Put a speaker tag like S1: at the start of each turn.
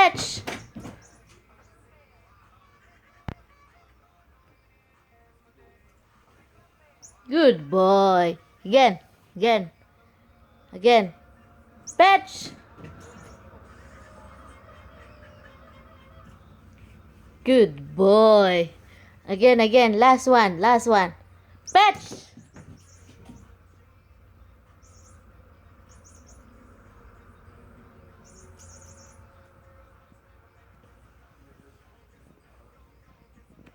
S1: Fetch! Good boy. Again. Again. Again. Fetch! Good boy. Again, again. Last one. Last one. Fetch!